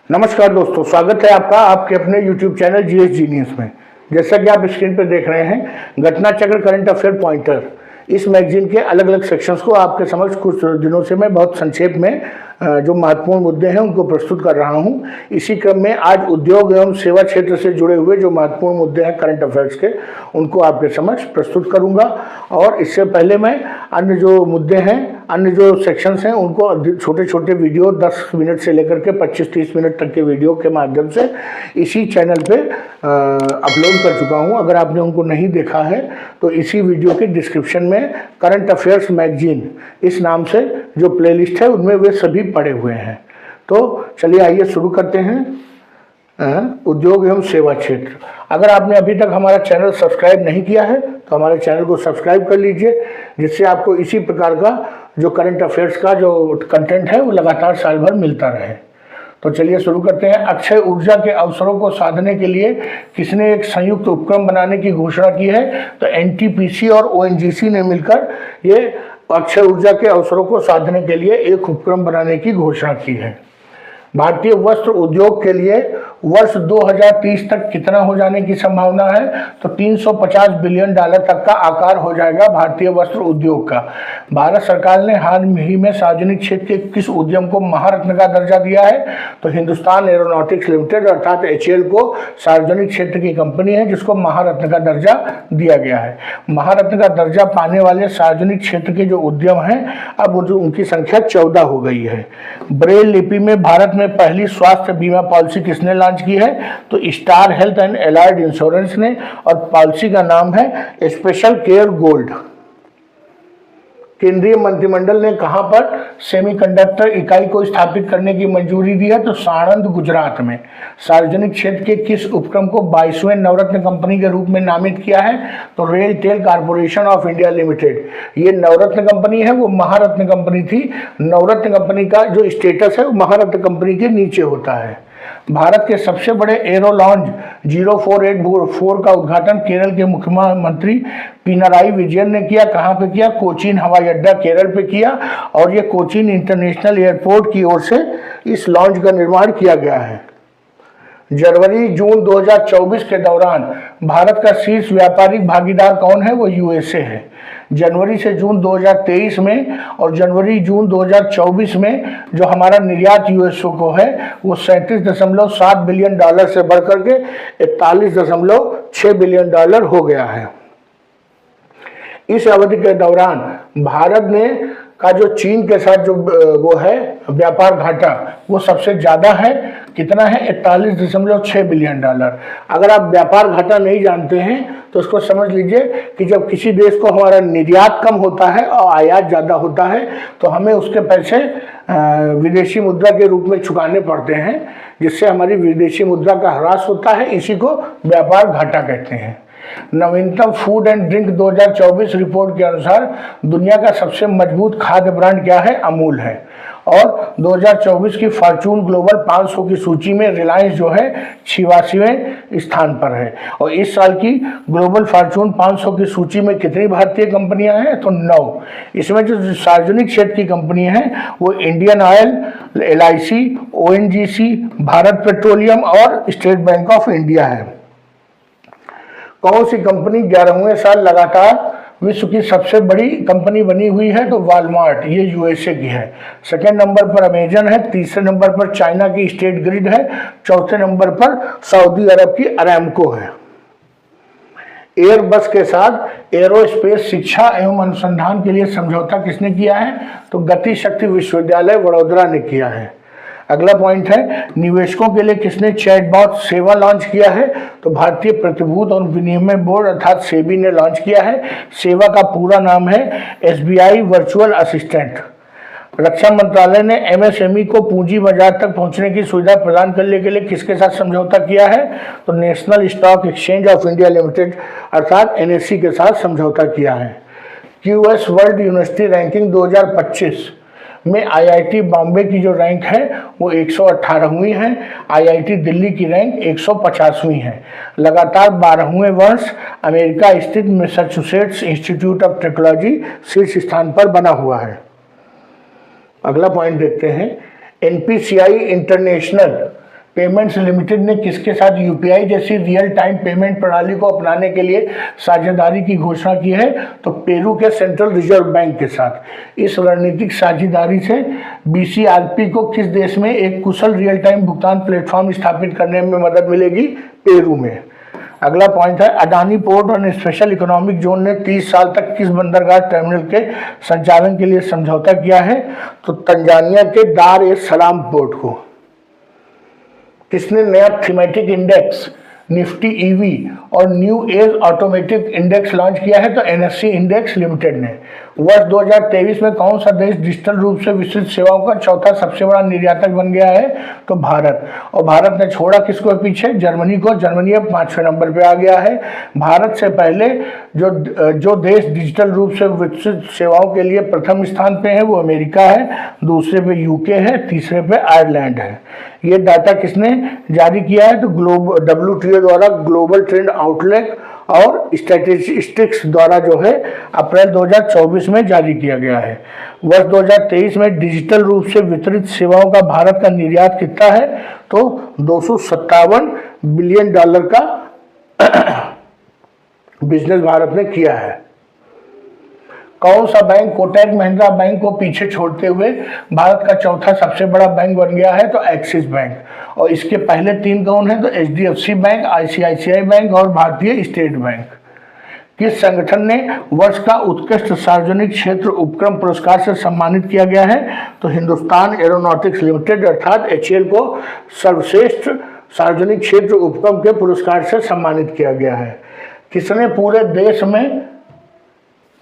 नमस्कार दोस्तों, स्वागत है आपका आपके अपने YouTube चैनल जीएस जीनियस में। जैसा कि आप स्क्रीन पर देख रहे हैं, घटना चक्र करंट अफेयर पॉइंटर, इस मैगजीन के अलग अलग सेक्शंस को आपके समक्ष कुछ दिनों से मैं बहुत संक्षेप में जो महत्वपूर्ण मुद्दे हैं उनको प्रस्तुत कर रहा हूं। इसी क्रम में आज उद्योग एवं सेवा क्षेत्र से जुड़े हुए जो महत्वपूर्ण मुद्दे हैं करंट अफेयर्स के, उनको आपके समक्ष प्रस्तुत करूंगा। और इससे पहले मैं अन्य जो मुद्दे हैं, अन्य जो सेक्शंस हैं, उनको छोटे छोटे वीडियो 10 मिनट से लेकर के 25-30 मिनट तक के वीडियो के माध्यम से इसी चैनल पे अपलोड कर चुका हूं। अगर आपने उनको नहीं देखा है तो इसी वीडियो के डिस्क्रिप्शन में करंट अफेयर्स मैगजीन इस नाम से जो प्लेलिस्ट है उनमें वे सभी पड़े हुए हैं। तो चलिए आइए शुरू करते हैं। उद्योग एवं सेवा क्षेत्र। अगर आपने अभी तक हमारा चैनल सब्सक्राइब नहीं किया है तो हमारे चैनल को सब्सक्राइब कर लीजिए, जिससे आपको इसी प्रकार का जो करंट अफेयर्स का जो कंटेंट है वो लगातार साल भर मिलता रहे। तो चलिए शुरू करते हैं। अक्षय ऊर्जा के अवसरों को साधने के लिए किसने एक संयुक्त उपक्रम बनाने की घोषणा की है? तो एनटीपीसी और ओएनजीसी ने मिलकर ये अक्षय ऊर्जा के अवसरों को साधने के लिए एक उपक्रम बनाने की घोषणा की है। भारतीय वस्त्र उद्योग के लिए वर्ष 2030 तक कितना हो जाने की संभावना है? तो $350 बिलियन तक का आकार हो जाएगा भारतीय वस्त्र उद्योग का। भारत सरकार ने हाल ही में सार्वजनिक क्षेत्र के किस उद्यम को महारत्न का दर्जा दिया है? तो हिंदुस्तान एरोनॉटिक्स लिमिटेड अर्थात HAL को सार्वजनिक क्षेत्र की कंपनी है जिसको महारत्न का दर्जा दिया गया है। महारत्न का दर्जा पाने वाले सार्वजनिक क्षेत्र के जो उद्यम हैं, अब उनकी संख्या 14 हो गई है। ब्रेल लिपि में भारत में पहली स्वास्थ्य बीमा पॉलिसी किसने लॉन्च की है? तो star health and allied insurance ने, और पॉलिसी का नाम है स्पेशल केयर गोल्ड। केंद्रीय मंत्रिमंडल ने कहां पर सेमीकंडक्टर इकाई को स्थापित करने की मंजूरी दी है? तो साणंद, गुजरात में। सार्वजनिक क्षेत्र के किस उपक्रम को 22वें नवरत्न कंपनी के रूप में नामित किया है? तो rail tel corporation of India limited. ये नवरत्न कंपनी है, वो महारत्न कंपनी थी। नवरत्न कंपनी का जो स्टेटस है वो महारत्न कंपनी के नीचे होता है। भारत के सबसे बड़े एरो लॉन्च 0484 का उद्घाटन केरल के मुख्यमंत्री पिनराई विजयन ने किया। कहां पे किया? कोचीन हवाई अड्डा केरल पे किया, और ये कोचीन इंटरनेशनल एयरपोर्ट की ओर से इस लॉन्च का निर्माण किया गया है। जनवरी-जून 2024 के दौरान भारत का शीर्ष व्यापारिक भागीदार कौन है? वो यूएसए है। जनवरी से जून 2023 में और जनवरी-जून 2024 में जो हमारा निर्यात यूएसए को है वो $37.7 बिलियन से बढ़कर के $41.6 बिलियन हो गया है। इस अवधि के दौरान भारत ने का जो चीन के साथ जो वो है व्यापार घाटा, वो सबसे ज्यादा है। कितना है? $41.6 बिलियन। अगर आप व्यापार घाटा नहीं जानते हैं तो इसको समझ लीजिए कि जब किसी देश को हमारा निर्यात कम होता है और आयात ज्यादा होता है तो हमें उसके पैसे विदेशी मुद्रा के रूप में चुकाने पड़ते हैं, जिससे हमारी विदेशी मुद्रा का ह्रास होता है। इसी को व्यापार घाटा कहते हैं। नवीनतम फूड एंड ड्रिंक 2024 रिपोर्ट के अनुसार दुनिया का सबसे मजबूत खाद्य ब्रांड क्या है? अमूल है। और 2024 की फॉर्चून ग्लोबल 500 की सूची में रिलायंस जो है 86वें स्थान पर है। और इस साल की ग्लोबल फॉर्चून 500 की सूची में कितनी भारतीय कंपनियां हैं? तो 9। इसमें जो सार्वजनिक क्षेत्र की कंपनी है वो Indian oil, LIC, ONGC, Bharat petroleum और स्टेट बैंक ऑफ इंडिया है। कौन सी कंपनी 11वें साल लगातार विश्व की सबसे बड़ी कंपनी बनी हुई है? तो वॉलमार्ट, ये यूएसए की है। सेकेंड नंबर पर अमेजन है, तीसरे नंबर पर चाइना की स्टेट ग्रिड है, चौथे नंबर पर सऊदी अरब की अरामको है। एयरबस के साथ एरोस्पेस शिक्षा एवं अनुसंधान के लिए समझौता किसने किया है? तो गति शक्ति विश्वविद्यालय वडोदरा ने किया है। अगला पॉइंट है, निवेशकों के लिए किसने चैटबॉट सेवा लॉन्च किया है? तो भारतीय प्रतिभूति और विनिमय बोर्ड अर्थात सेबी ने लॉन्च किया है। सेवा का पूरा नाम है SBI वर्चुअल असिस्टेंट। रक्षा मंत्रालय ने MSME को पूंजी बाजार तक पहुंचने की सुविधा प्रदान करने के लिए किसके साथ समझौता किया है? तो national stock exchange of India limited अर्थात NSE के साथ समझौता किया है। QS वर्ल्ड यूनिवर्सिटी रैंकिंग 2025 में IIT बॉम्बे की जो रैंक है वो 118वीं है। IIT दिल्ली की रैंक 150वीं है। लगातार 12वें वर्ष अमेरिका स्थित मैसाचुसेट्स इंस्टीट्यूट ऑफ टेक्नोलॉजी शीर्ष स्थान पर बना हुआ है। अगला पॉइंट देखते हैं, NPCI इंटरनेशनल पेमेंट्स लिमिटेड ने किसके साथ यूपीआई जैसी रियल टाइम पेमेंट प्रणाली को अपनाने के लिए साझेदारी की घोषणा की है? तो पेरू के सेंट्रल रिजर्व बैंक के साथ। इस रणनीतिक साझेदारी से बीसीआरपी को किस देश में एक कुशल रियल टाइम भुगतान प्लेटफॉर्म स्थापित करने में मदद मिलेगी? पेरू में। अगला पॉइंट है, अडानी पोर्ट और स्पेशल इकोनॉमिक जोन ने 30 साल तक किस बंदरगाह टर्मिनल के संचालन के लिए समझौता किया है? तो तंजानिया के दार एस सलाम पोर्ट को। किसने नया थीमेटिक इंडेक्स निफ्टी ईवी और new age automotive index launch किया है? तो एनएससी इंडेक्स लिमिटेड ने। वर्ष 2023 में कौन सा देश डिजिटल रूप से विस्तृत सेवाओं का चौथा सबसे बड़ा निर्यातक बन गया है? तो भारत। और भारत ने छोड़ा किसको पीछे? जर्मनी को। जर्मनी अब 5वें नंबर पे आ गया है। भारत से पहले जो देश डिजिटल रूप से विकसित सेवाओं के लिए प्रथम स्थान पे है वो अमेरिका है, दूसरे पे यूके है, तीसरे पे आयरलैंड है। ये डाटा किसने जारी किया है? तो WTO द्वारा ग्लोबल ट्रेंड आउटलुक और स्टैटिस्टिक्स द्वारा जो है अप्रैल 2024 में जारी किया गया है। वर्ष 2023 में डिजिटल रूप से वितरित सेवाओं का भारत का निर्यात कितना है? तो $257 बिलियन का बिजनेस भारत ने किया है। कौन सा बैंक कोटक महिंद्रा बैंक को पीछे छोड़ते हुए भारत का चौथा सबसे बड़ा बैंक बन गया है? तो एक्सिस बैंक। और इसके पहले 3 कौन है? तो HDFC बैंक, ICICI बैंक और भारतीय स्टेट बैंक। किस संगठन ने वर्ष का उत्कृष्ट सार्वजनिक क्षेत्र उपक्रम पुरस्कार से सम्मानित किया गया है? तो हिंदुस्तान एरोनॉटिक्स लिमिटेड अर्थात HAL को सर्वश्रेष्ठ सार्वजनिक क्षेत्र उपक्रम के पुरस्कार से सम्मानित किया गया है। किसने पूरे देश में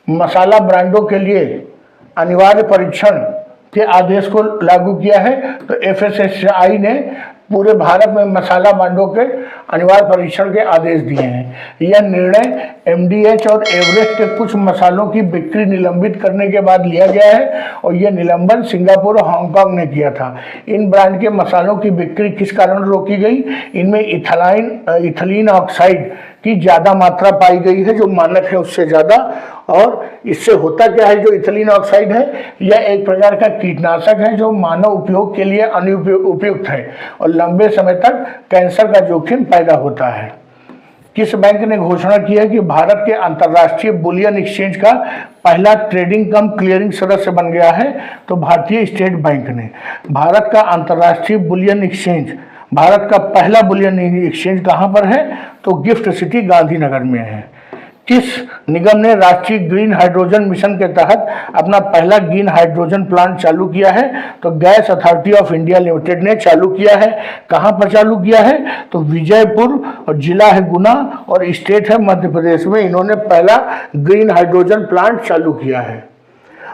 मसाला ब्रांडों के लिए अनिवार्य परीक्षण के आदेश को लागू किया है? तो FSSAI ने पूरे भारत में मसाला ब्रांडों के अनिवार्य परीक्षण के आदेश दिए हैं। यह निर्णय MDH और एवरेस्ट के कुछ मसालों की बिक्री निलंबित करने के बाद लिया गया है और यह निलंबन सिंगापुर और हांगकांग ने किया था। इन ब्रांड के मसालों की बिक्री किस कारण रोकी गई? इनमें इथिलीन ऑक्साइड की ज़्यादा मात्रा पाई गई है जो मानक है उससे ज़्यादा। और इससे होता क्या है? जो इथिलीन ऑक्साइड है यह एक प्रकार का कीटनाशक है जो मानव उपयोग के लिए अनुपयुक्त है और लंबे समय तक कैंसर का जोखिम पैदा होता है। किस बैंक ने घोषणा की है कि भारत के अंतर्राष्ट्रीय बुलियन एक्सचेंज का पहला ट्रेडिंग कम क्लियरिंग सदस्य बन गया है? तो भारतीय स्टेट बैंक ने। भारत का अंतर्राष्ट्रीय बुलियन एक्सचेंज, भारत का पहला बुलियन एक्सचेंज कहाँ पर है? तो गिफ्ट सिटी गांधीनगर में है। किस निगम ने राष्ट्रीय ग्रीन हाइड्रोजन मिशन के तहत अपना पहला ग्रीन हाइड्रोजन प्लांट चालू किया है? तो gas authority of India limited ने चालू किया है। कहां पर चालू किया है? तो विजयपुर, और जिला है गुना और स्टेट है मध्य प्रदेश में इन्होंने पहला ग्रीन हाइड्रोजन प्लांट चालू किया है।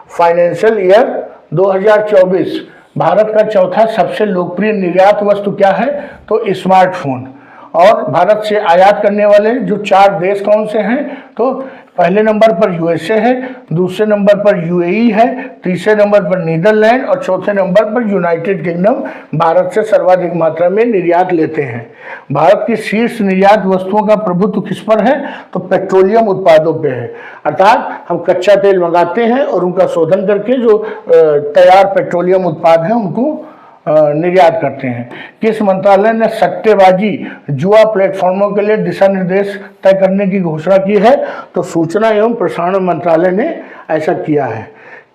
फाइनेंशियल ईयर 2024 भारत का चौथा सबसे लोकप्रिय निर्यात वस्तु क्या है? तो स्मार्टफोन। और भारत से आयात करने वाले जो 4 देश कौन से हैं? तो पहले नंबर पर USA है, दूसरे नंबर पर UAE है, तीसरे नंबर पर नीदरलैंड और चौथे नंबर पर यूनाइटेड किंगडम भारत से सर्वाधिक मात्रा में निर्यात लेते हैं। भारत की शीर्ष निर्यात वस्तुओं का प्रभुत्व किस पर है? तो पेट्रोलियम उत्पादों पे है। अर्थात हम कच्चा तेल मंगाते हैं और उनका शोधन करके जो तैयार पेट्रोलियम उत्पाद हैं उनको निर्यात करते हैं। किस मंत्रालय ने सट्टेबाजी जुआ प्लेटफॉर्मों के लिए दिशा निर्देश तय करने की घोषणा की है? तो सूचना एवं प्रसारण मंत्रालय ने ऐसा किया है।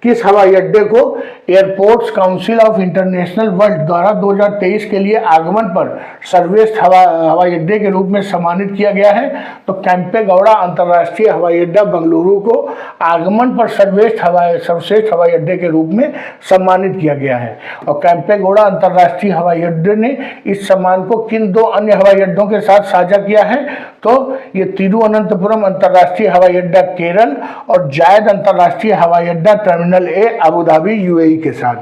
किस हवाई अड्डे को airports council of international world द्वारा 2023 के लिए आगमन पर सर्वश्रेष्ठ हवाई अड्डे के रूप में सम्मानित किया गया है? तो कैंपेगौड़ा अंतर्राष्ट्रीय हवाई अड्डा बेंगलुरु को आगमन पर सर्वश्रेष्ठ हवाई अड्डे के रूप में सम्मानित किया गया है। और कैंपेगौड़ा अंतर्राष्ट्रीय हवाई अड्डे ने इस सम्मान को किन 2 अन्य हवाई अड्डों के साथ साझा किया है? तो ये तिरुवनंतपुरम अंतर्राष्ट्रीय हवाई अड्डा केरल और जायद अंतर्राष्ट्रीय हवाई अड्डा terminal A Abu Dhabi UAE के साथ।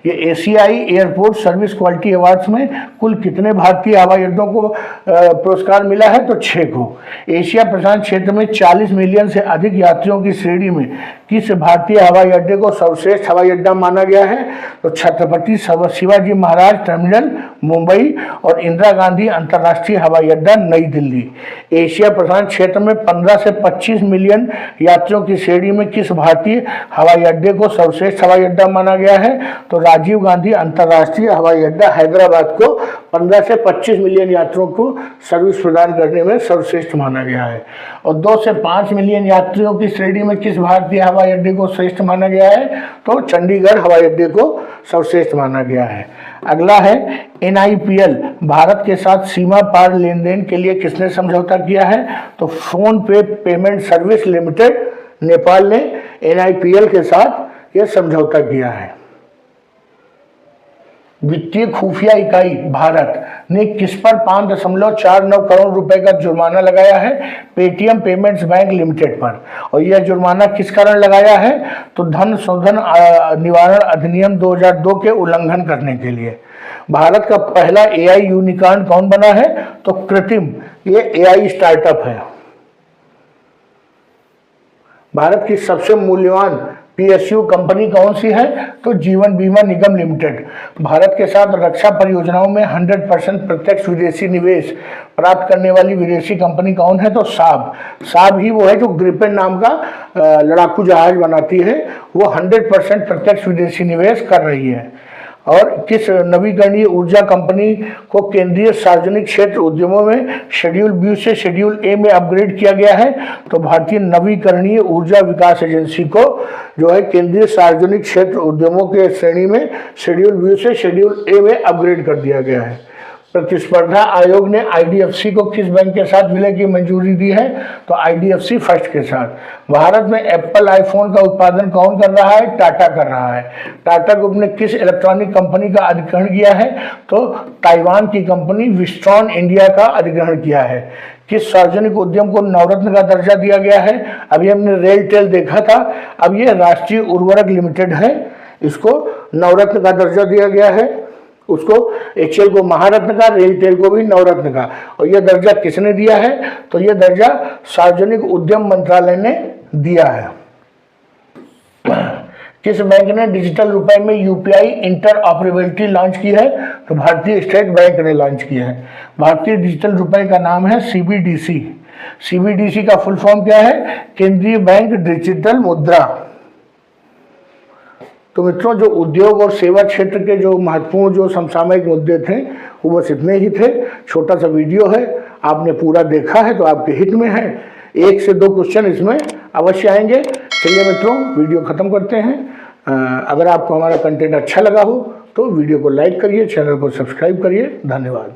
ये एशियाई एयरपोर्ट सर्विस क्वालिटी अवार्ड्स में कुल कितने भारतीय हवाई अड्डों को पुरस्कार मिला है? तो 6 को। एशिया प्रशांत क्षेत्र में 40 मिलियन से अधिक यात्रियों की श्रेणी में किस भारतीय हवाई अड्डे को सर्वश्रेष्ठ हवाई अड्डा माना गया है? तो छत्रपति शिवाजी महाराज टर्मिनल मुंबई और इंदिरा गांधी अंतर्राष्ट्रीय हवाई अड्डा नई दिल्ली। एशिया प्रशांत क्षेत्र में 15 से 25 मिलियन यात्रियों की श्रेणी में किस भारतीय हवाई अड्डे को सर्वश्रेष्ठ हवाई अड्डा माना गया है? तो राजीव गांधी अंतर्राष्ट्रीय हवाई अड्डा हैदराबाद को 15 से 25 मिलियन यात्रियों को सर्विस प्रदान करने में सर्वश्रेष्ठ माना गया है। और 2 से 5 मिलियन यात्रियों की श्रेणी में किस भारतीय हवाई अड्डे को श्रेष्ठ माना गया है? तो चंडीगढ़ हवाई अड्डे को सर्वश्रेष्ठ माना गया है। अगला है NIPL, भारत के साथ सीमा पार लेन देन के लिए किसने समझौता किया है? तो फोन पे पेमेंट सर्विस लिमिटेड नेपाल ने NIPL के साथ यह समझौता किया है। वित्तीय खुफिया इकाई भारत ने किस पर 5.49 करोड़ रुपए का जुर्माना लगाया है? पेटीएम पेमेंट्स बैंक लिमिटेड पर। और यह जुर्माना किस कारण लगाया है? तो धन शोधन निवारण अधिनियम 2002 के उल्लंघन करने के लिए। भारत का पहला AI यूनिकॉर्न कौन बना है? तो कृत्रिम, ये AI स्टार्टअप है। भारत की सबसे मूल्यवान PSU कंपनी कौन सी है? तो जीवन बीमा निगम लिमिटेड। भारत के साथ रक्षा परियोजनाओं में 100% प्रत्यक्ष विदेशी निवेश प्राप्त करने वाली विदेशी कंपनी कौन है? तो साब। साब ही वो है जो ग्रिपेन नाम का लड़ाकू जहाज बनाती है, वो 100% प्रत्यक्ष विदेशी निवेश कर रही है। और किस नवीकरणीय ऊर्जा कंपनी को केंद्रीय सार्वजनिक क्षेत्र उद्यमों में शेड्यूल B से शेड्यूल A में अपग्रेड किया गया है? तो भारतीय नवीकरणीय ऊर्जा विकास एजेंसी को जो है केंद्रीय सार्वजनिक क्षेत्र उद्यमों के श्रेणी में शेड्यूल B से शेड्यूल A में अपग्रेड कर दिया गया है। प्रतिस्पर्धा आयोग ने IDFC को किस बैंक के साथ विलय की मंजूरी दी है? तो IDFC फर्स्ट के साथ। भारत में एप्पल आईफोन का उत्पादन कौन कर रहा है? टाटा कर रहा है। टाटा ग्रुप ने किस इलेक्ट्रॉनिक कंपनी का अधिग्रहण किया है? तो ताइवान की कंपनी विस्ट्रॉन इंडिया का अधिग्रहण किया है। किस सार्वजनिक उद्यम को नवरत्न का दर्जा दिया गया है? अभी हमने रेलटेल देखा था, अब ये राष्ट्रीय उर्वरक लिमिटेड है, इसको नवरत्न का दर्जा दिया गया है। उसको HCL को महारत्न का, रेलटेल को भी नवरत्न का। और यह दर्जा किसने दिया है? तो यह दर्जा सार्वजनिक उद्यम मंत्रालय ने दिया है। किस बैंक ने डिजिटल रुपए में UPI इंटरऑपरेबिलिटी लॉन्च की है? तो भारतीय स्टेट बैंक ने लॉन्च किया है। भारतीय डिजिटल रुपए का नाम है CBDC। CBDC का फुल फॉर्म क्या है? केंद्रीय बैंक डिजिटल मुद्रा। तो मित्रों, जो उद्योग और सेवा क्षेत्र के जो महत्वपूर्ण जो समसामयिक मुद्दे थे वो बस इतने ही थे। छोटा सा वीडियो है, आपने पूरा देखा है तो आपके हित में है। 1 से 2 क्वेश्चन इसमें अवश्य आएंगे। चलिए मित्रों, वीडियो खत्म करते हैं। अगर आपको हमारा कंटेंट अच्छा लगा हो तो वीडियो को लाइक करिए, चैनल को सब्सक्राइब करिए। धन्यवाद।